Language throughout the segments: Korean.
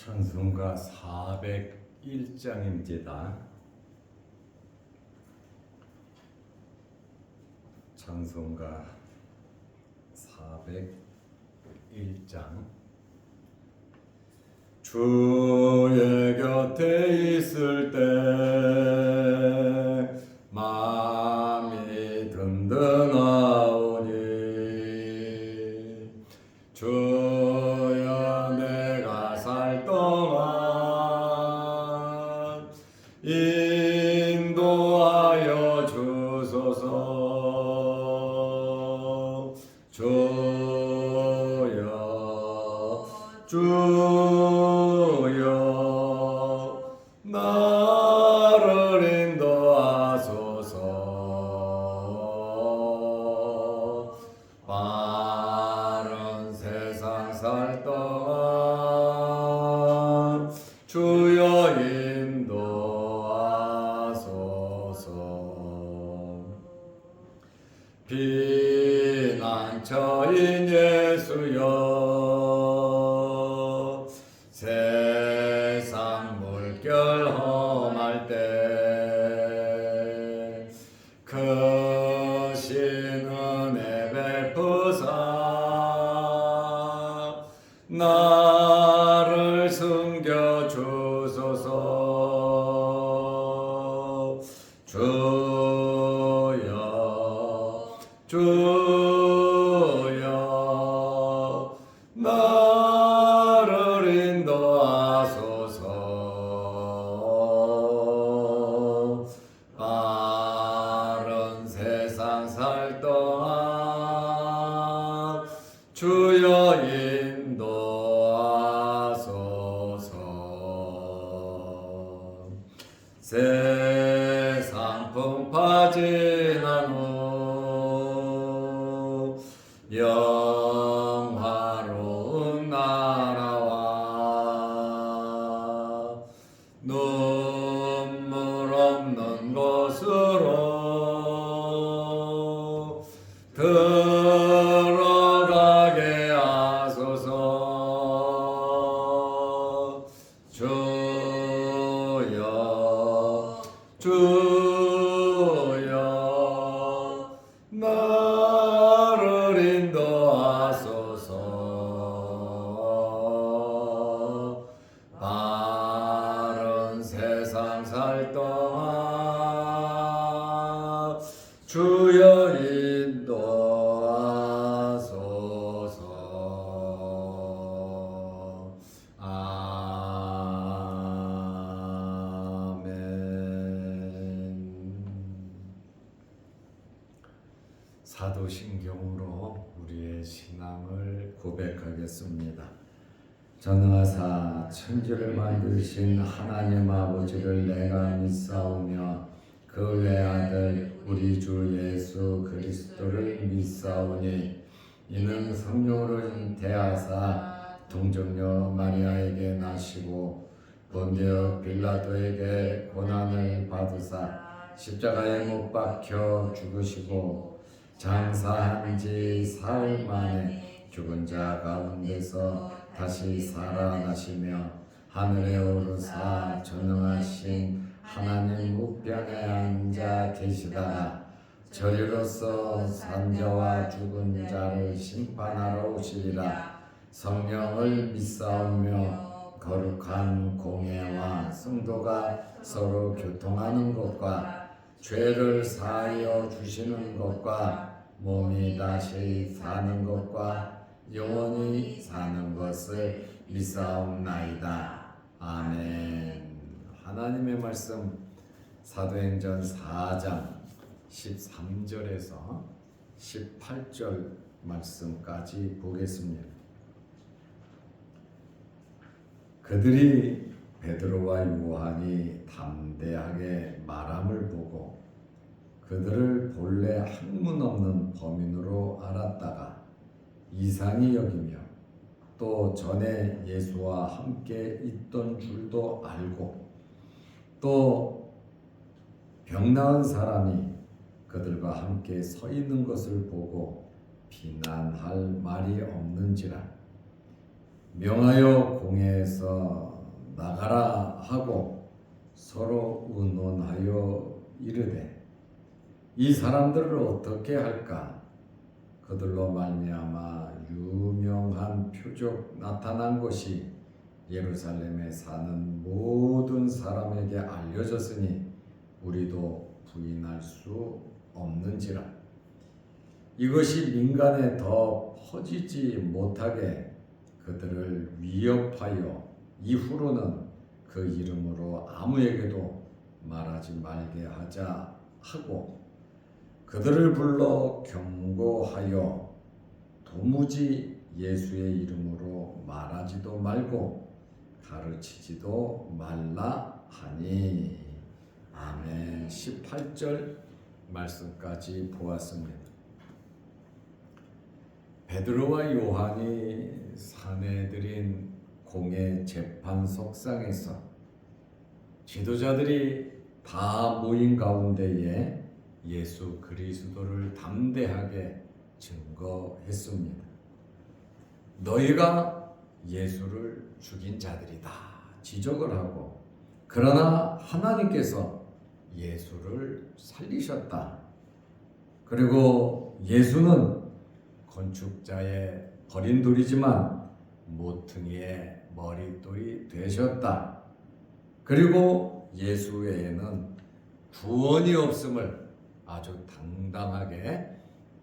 찬송가 401장입니다. 찬송가 401장. 주의 곁에 있을 때 마음이 든든하오니 주여 내가 살 동안 인도하여 주소서. 주여 나를 인도하소서. 바른 세상 살 동안 주여 인도하소서. 피난처인 예수여 세상 물결 험할 때 크신 은혜 베푸사 나를 숨겨 주소서. 주여 나를 인도하소서. 바른 세상 살 동안 주여 인도하소서. 세상 풍파 지난 후 영화로운 나라와 눈물 없는 곳으로 들어가게 하소서. 주여 나를 인도하소서. 바른 세상 살 동안 주여 인도하소서. 사도신경으로 우리의 신앙을 고백하겠습니다. 전능하사 천지를 만드신 하나님 아버지를 내가 믿사오며 그 외아들 우리 주 예수 그리스도를 믿사오니 이는 성령으로 대하사 동정녀 마리아에게 나시고 본디오 빌라도에게 고난을 받으사 십자가에 못 박혀 죽으시고 장사한 지 사흘 만에 죽은 자 가운데서 다시 살아나시며 하늘에 오르사 전능하신 하나님 우편에 앉아 계시다가 저리로서 산자와 죽은 자를 심판하러 오시리라. 성령을 믿사오며 거룩한 공예와 성도가 서로 교통하는 것과 죄를 사하여 주시는 것과 몸이 다시 사는 것과 영원히 사는 것을 믿사옵나이다. 아멘. 하나님의 말씀 사도행전 4장 13절에서 18절 말씀까지 보겠습니다. 그들이 베드로와 요한이 담대하게 말함을 보고 그들을 본래 학문 없는 범인으로 알았다가 이상히 여기며 또 전에 예수와 함께 있던 줄도 알고 또 병 나은 사람이 그들과 함께 서 있는 것을 보고 비난할 말이 없는지라 명하여 공회에서 나가라 하고 서로 의논하여 이르되 이 사람들을 어떻게 할까? 그들로 말미암아 유명한 표적 나타난 것이 예루살렘에 사는 모든 사람에게 알려졌으니 우리도 부인할 수 없는지라. 이것이 민간에 더 퍼지지 못하게 그들을 위협하여 이후로는 그 이름으로 아무에게도 말하지 말게 하자 하고 그들을 불러 경고하여 도무지 예수의 이름으로 말하지도 말고 가르치지도 말라 하니. 아멘. 18절 말씀까지 보았습니다. 베드로와 요한이 사내들인 공회 재판석상에서 지도자들이 다 모인 가운데에 예수 그리스도를 담대하게 증거했습니다. 너희가 예수를 죽인 자들이다 지적을 하고, 그러나 하나님께서 예수를 살리셨다. 그리고 예수는 건축자의 버린 돌이지만 모퉁이의 머릿돌이 되셨다. 그리고 예수 외에는 구원이 없음을 아주 당당하게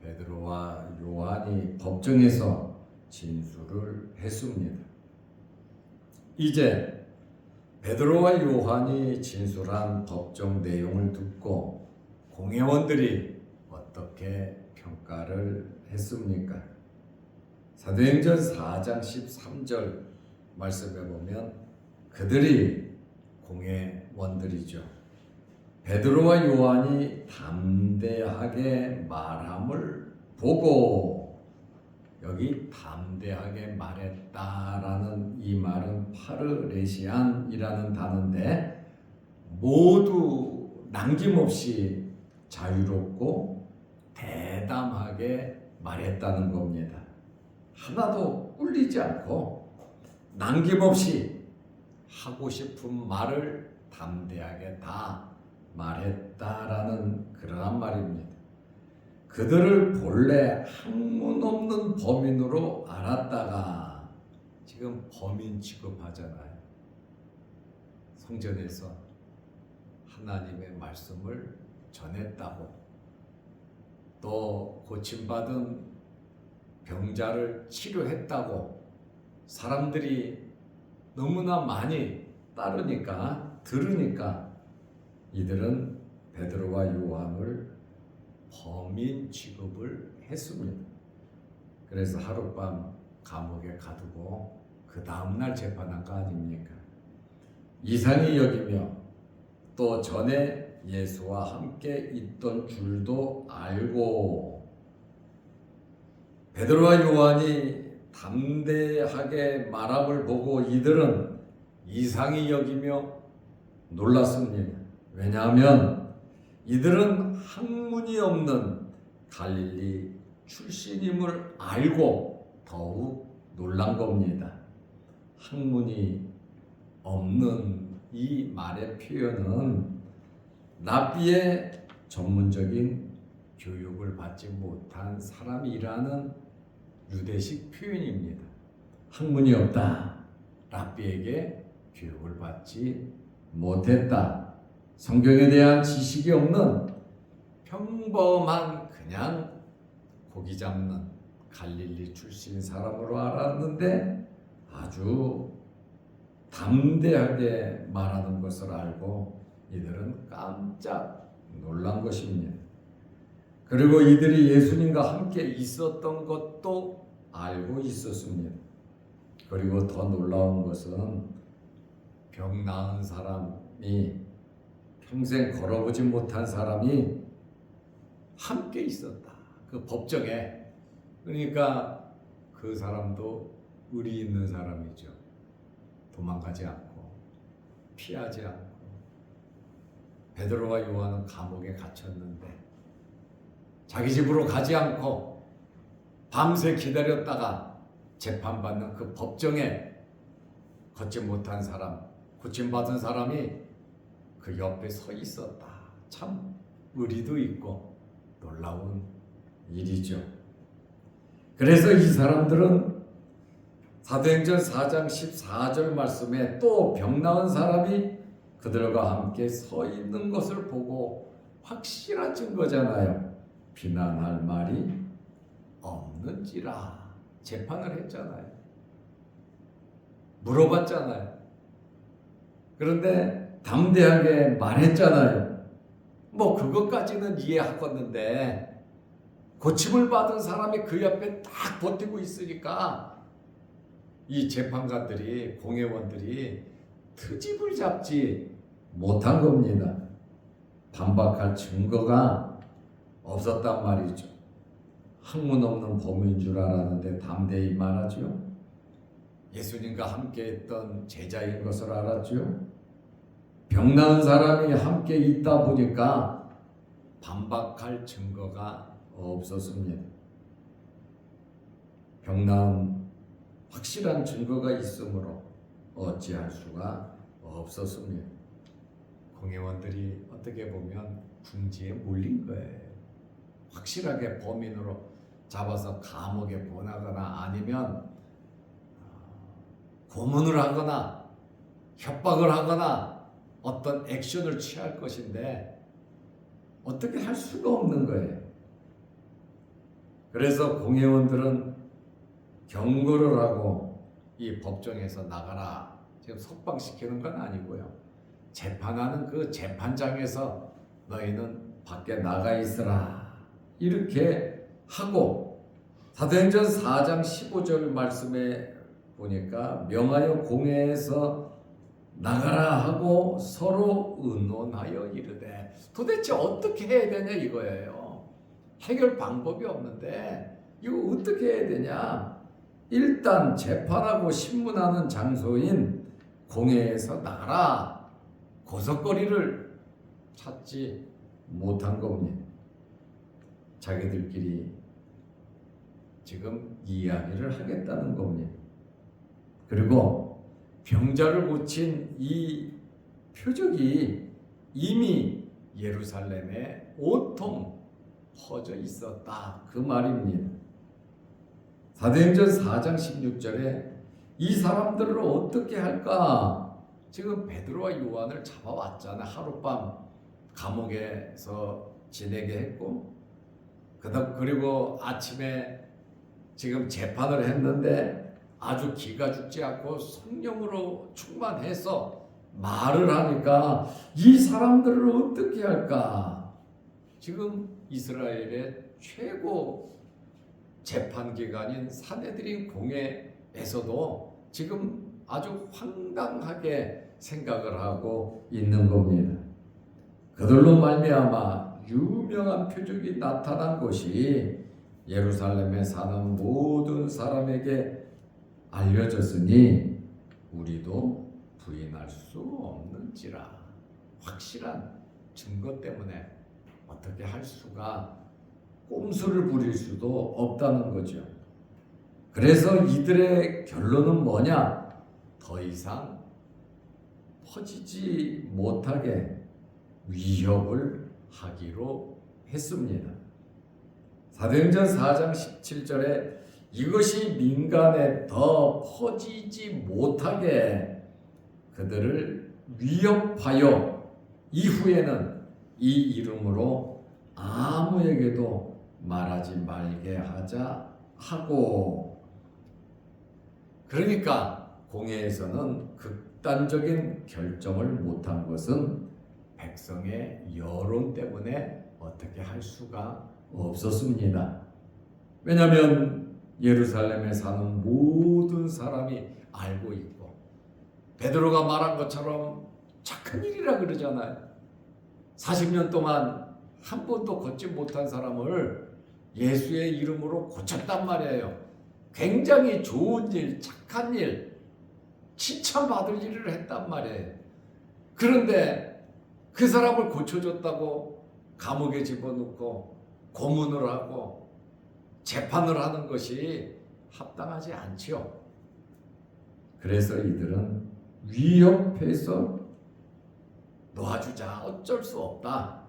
베드로와 요한이 법정에서 진술을 했습니다. 이제 베드로와 요한이 진술한 법정 내용을 듣고 공회원들이 어떻게 평가를 했습니까? 사도행전 4장 13절 말씀에 보면 그들이 공회원들이죠. 베드로와 요한이 담대하게 말함을 보고, 여기 담대하게 말했다라는 이 말은 파르레시안이라는 단어인데 모두 남김없이 자유롭고 대담하게 말했다는 겁니다. 하나도 꿀리지 않고 남김없이 하고 싶은 말을 담대하게 다 말했다라는 그러한 말입니다. 그들을 본래 학문 없는 범인으로 알았다가, 지금 범인 취급하잖아요. 성전에서 하나님의 말씀을 전했다고, 또 고침받은 병자를 치료했다고 사람들이 너무나 많이 들으니까 이들은 베드로와 요한을 범인 취급을 했습니다. 그래서 하룻밤 감옥에 가두고 그 다음날 재판한 거 아닙니까? 이상히 여기며 또 전에 예수와 함께 있던 줄도 알고, 베드로와 요한이 담대하게 말함을 보고 이들은 이상히 여기며 놀랐습니다. 왜냐하면 이들은 학문이 없는 갈릴리 출신임을 알고 더욱 놀란 겁니다. 학문이 없는 이 말의 표현은 랍비의 전문적인 교육을 받지 못한 사람이라는 유대식 표현입니다. 학문이 없다, 랍비에게 교육을 받지 못했다, 성경에 대한 지식이 없는 평범한 그냥 고기 잡는 갈릴리 출신 사람으로 알았는데 아주 담대하게 말하는 것을 알고 이들은 깜짝 놀란 것입니다. 그리고 이들이 예수님과 함께 있었던 것도 알고 있었습니다. 그리고 더 놀라운 것은 병 나은 사람이, 평생 걸어보지 못한 사람이 함께 있었다, 그 법정에. 그러니까 그 사람도 의리 있는 사람이죠. 도망가지 않고 피하지 않고. 베드로와 요한은 감옥에 갇혔는데 자기 집으로 가지 않고 밤새 기다렸다가 재판받는 그 법정에 걷지 못한 사람 고침받은 사람이 그 옆에 서 있었다. 참 의리도 있고 놀라운 일이죠. 그래서 이 사람들은 사도행전 4장 14절 말씀에 또 병 나은 사람이 그들과 함께 서 있는 것을 보고 확실한 증거잖아요. 비난할 말이 없는지라 재판을 했잖아요. 물어봤잖아요. 그런데 담대하게 말했잖아요. 뭐 그것까지는 이해하겠는데 고침을 받은 사람이 그 옆에 딱 버티고 있으니까 이 재판관들이, 공회원들이 트집을 잡지 못한 겁니다. 반박할 증거가 없었단 말이죠. 학문 없는 범인 줄 알았는데 담대히 말하죠. 예수님과 함께했던 제자인 것을 알았죠. 병 나은 사람이 함께 있다 보니까 반박할 증거가 없었습니다. 병 나은 확실한 증거가 있으므로 어찌할 수가 없었습니다. 공회원들이 어떻게 보면 궁지에 몰린 거예요. 확실하게 범인으로 잡아서 감옥에 보내거나 아니면 고문을 하거나 협박을 하거나 어떤 액션을 취할 것인데 어떻게 할 수가 없는 거예요. 그래서 공회원들은 경고를 하고 이 법정에서 나가라. 지금 석방시키는 건 아니고요. 재판하는 그 재판장에서 너희는 밖에 나가 있으라. 이렇게 하고 사도행전 4장 15절 말씀에 보니까 명하여 공회에서 나가라 하고 서로 의논하여 이르되 도대체 어떻게 해야 되냐 이거예요. 해결 방법이 없는데 이거 어떻게 해야 되냐. 일단 재판하고 신문하는 장소인 공회에서 나가라. 고석거리를 찾지 못한 겁니다. 자기들끼리 지금 이야기를 하겠다는 겁니다. 그리고 병자를 고친 이 표적이 이미 예루살렘에 온통 퍼져 있었다. 그 말입니다. 사도행전 4장 16절에 이 사람들을 어떻게 할까? 지금 베드로와 요한을 잡아왔잖아. 하룻밤 감옥에서 지내게 했고 그리고 아침에 지금 재판을 했는데 아주 기가 죽지 않고 성령으로 충만해서 말을 하니까 이 사람들을 어떻게 할까? 지금 이스라엘의 최고 재판기관인 산헤드린 공회에서도 지금 아주 황당하게 생각을 하고 있는 겁니다. 그들로 말미암아 유명한 표적이 나타난 것이 예루살렘에 사는 모든 사람에게 알려졌으니 우리도 부인할 수 없는지라. 확실한 증거 때문에 어떻게 할 수가 꼼수를 부릴 수도 없다는 거죠. 그래서 이들의 결론은 뭐냐? 더 이상 퍼지지 못하게 위협을 하기로 했습니다. 사도행전 4장 17절에 이것이 민간에 더 퍼지지 못하게 그들을 위협하여 이후에는 이 이름으로 아무에게도 말하지 말게 하자 하고, 그러니까 공회에서는 극단적인 결정을 못한 것은 백성의 여론 때문에 어떻게 할 수가 없었습니다. 왜냐하면 예루살렘에 사는 모든 사람이 알고 있고 베드로가 말한 것처럼 착한 일이라 그러잖아요. 40년 동안 한 번도 걷지 못한 사람을 예수의 이름으로 고쳤단 말이에요. 굉장히 좋은 일, 착한 일, 칭찬받을 일을 했단 말이에요. 그런데 그 사람을 고쳐줬다고 감옥에 집어넣고 고문을 하고 재판을 하는 것이 합당하지 않지요. 그래서 이들은 위협해서 놓아주자. 어쩔 수 없다.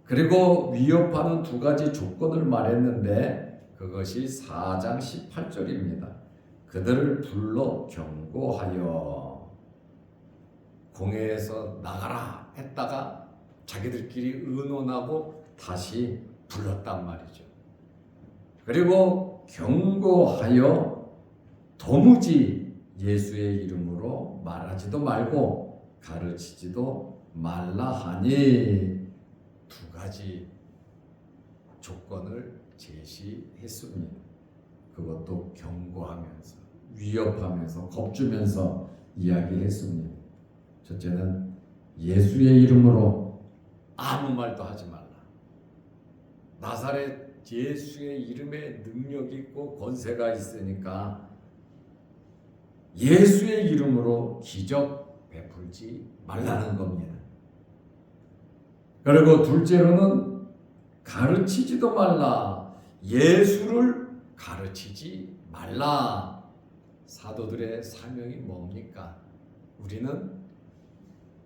그리고 위협하는 두 가지 조건을 말했는데 그것이 4장 18절입니다. 그들을 불러 경고하여 공회에서 나가라 했다가 자기들끼리 의논하고 다시 불렀단 말이죠. 그리고 경고하여 도무지 예수의 이름으로 말하지도 말고 가르치지도 말라 하니 두 가지 조건을 제시했습니다. 그것도 경고하면서 위협하면서 겁주면서 이야기했습니다. 첫째는 예수의 이름으로 아무 말도 하지 말라. 나사렛 예수의 이름에 능력이 있고 권세가 있으니까 예수의 이름으로 기적 베풀지 말라는 겁니다. 그리고 둘째로는 가르치지도 말라. 예수를 가르치지 말라. 사도들의 사명이 뭡니까? 우리는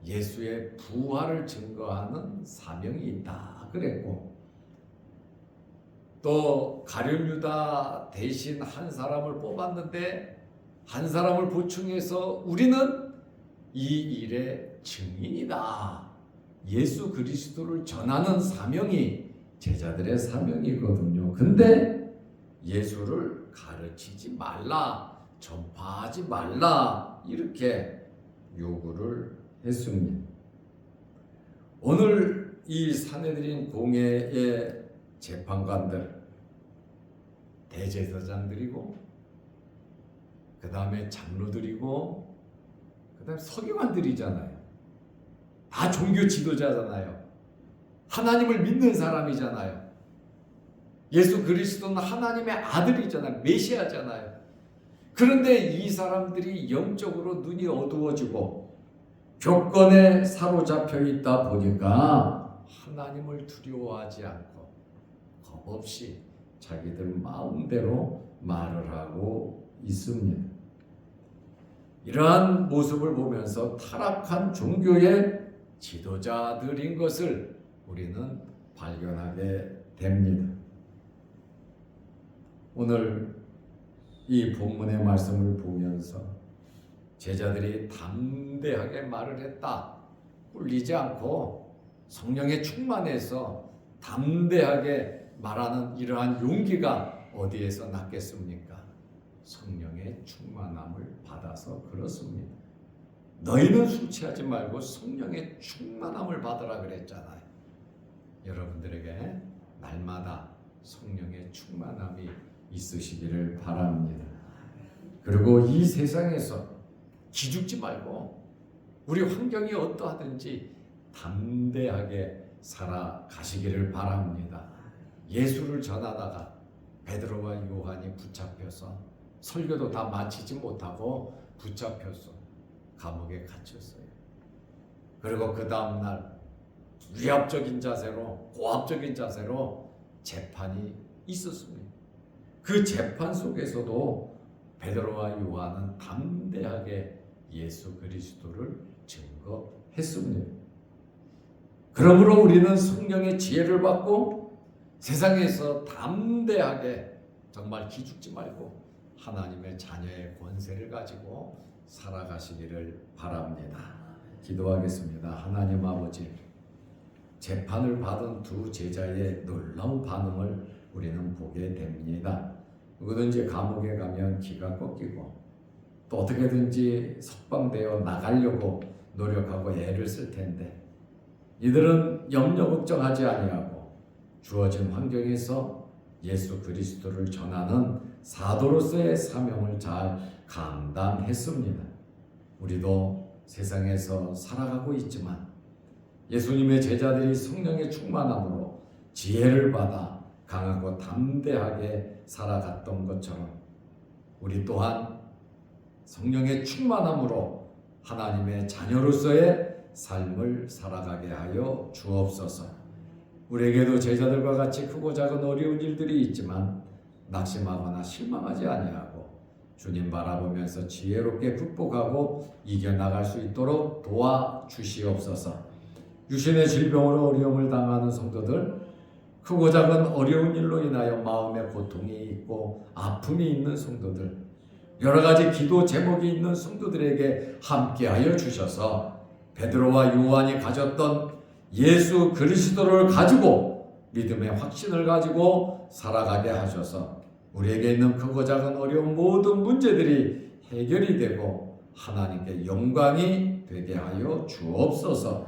예수의 부활을 증거하는 사명이 있다 그랬고, 또 가룟 유다 대신 한 사람을 뽑았는데 한 사람을 보충해서 우리는 이 일의 증인이다. 예수 그리스도를 전하는 사명이 제자들의 사명이거든요. 근데 예수를 가르치지 말라, 전파하지 말라 이렇게 요구를 했습니다. 오늘 이 산헤드린 공회의 재판관들, 대제사장들이고 그 다음에 장로들이고 그 다음에 서기관들이잖아요. 다 종교 지도자잖아요. 하나님을 믿는 사람이잖아요. 예수 그리스도는 하나님의 아들이잖아요. 메시아잖아요. 그런데 이 사람들이 영적으로 눈이 어두워지고 교권에 사로잡혀 있다 보니까 하나님을 두려워하지 않고 겁없이 자기들 마음대로 말을 하고 있습니다. 이러한 모습을 보면서 타락한 종교의 지도자들인 것을 우리는 발견하게 됩니다. 오늘 이 본문의 말씀을 보면서 제자들이 담대하게 말을 했다. 꿀리지 않고 성령에 충만해서 담대하게 말하는 이러한 용기가 어디에서 났겠습니까? 성령의 충만함을 받아서 그렇습니다. 너희는 술 취하지 말고 성령의 충만함을 받으라 그랬잖아요. 여러분들에게 날마다 성령의 충만함이 있으시기를 바랍니다. 그리고 이 세상에서 기죽지 말고 우리 환경이 어떠하든지 담대하게 살아가시기를 바랍니다. 예수를 전하다가 베드로와 요한이 붙잡혀서 설교도 다 마치지 못하고 붙잡혀서 감옥에 갇혔어요. 그리고 그 다음날 위압적인 자세로, 고압적인 자세로 재판이 있었습니다. 그 재판 속에서도 베드로와 요한은 담대하게 예수 그리스도를 증거했습니다. 그러므로 우리는 성령의 지혜를 받고 세상에서 담대하게 정말 기죽지 말고 하나님의 자녀의 권세를 가지고 살아가시기를 바랍니다. 기도하겠습니다. 하나님 아버지, 재판을 받은 두 제자의 놀라운 반응을 우리는 보게 됩니다. 누구든지 감옥에 가면 기가 꺾이고 또 어떻게든지 석방되어 나가려고 노력하고 애를 쓸 텐데 이들은 염려 걱정하지 아니하고 주어진 환경에서 예수 그리스도를 전하는 사도로서의 사명을 잘 감당했습니다. 우리도 세상에서 살아가고 있지만 예수님의 제자들이 성령의 충만함으로 지혜를 받아 강하고 담대하게 살아갔던 것처럼 우리 또한 성령의 충만함으로 하나님의 자녀로서의 삶을 살아가게 하여 주옵소서. 우리에게도 제자들과 같이 크고 작은 어려운 일들이 있지만 낙심하거나 실망하지 아니하고 주님 바라보면서 지혜롭게 극복하고 이겨나갈 수 있도록 도와주시옵소서. 유신의 질병으로 어려움을 당하는 성도들, 크고 작은 어려운 일로 인하여 마음에 고통이 있고 아픔이 있는 성도들, 여러 가지 기도 제목이 있는 성도들에게 함께하여 주셔서 베드로와 요한이 가졌던 예수 그리스도를 가지고 믿음의 확신을 가지고 살아가게 하셔서 우리에게 있는 크고 작은 어려운 모든 문제들이 해결이 되고 하나님께 영광이 되게 하여 주옵소서.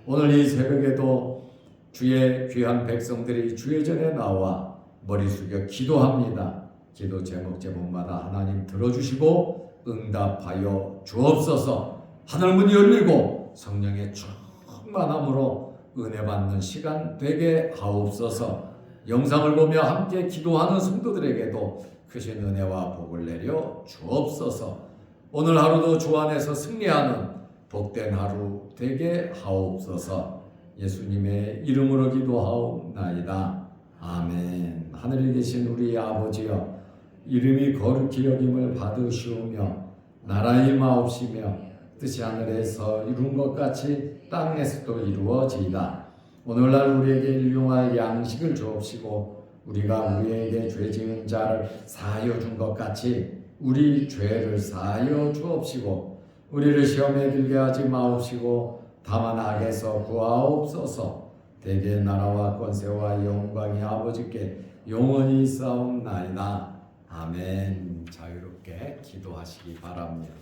오늘 이 새벽에도 주의 귀한 백성들이 주의 전에 나와 머리 숙여 기도합니다. 기도 제목마다 하나님 들어주시고 응답하여 주옵소서. 하늘문이 열리고 성령의 충만함으로 은혜 받는 시간 되게 하옵소서. 영상을 보며 함께 기도하는 성도들에게도 크신 은혜와 복을 내려 주옵소서. 오늘 하루도 주 안에서 승리하는 복된 하루 되게 하옵소서. 예수님의 이름으로 기도하옵나이다. 아멘. 하늘에 계신 우리 아버지여, 이름이 거룩히 여김을 받으시오며 나라 임하옵시며 뜻이 하늘에서 이룬 것 같이 땅에서도 이루어지이다. 오늘날 우리에게 일용할 양식을 주옵시고 우리가 우리에게 죄 지은 자를 사하여 준 것 같이 우리 죄를 사하여 주옵시고 우리를 시험에 들게 하지 마옵시고 다만 악에서 구하옵소서. 대개 나라와 권세와 영광이 아버지께 영원히 있사옵나이다. 아멘. 자유롭게 기도하시기 바랍니다.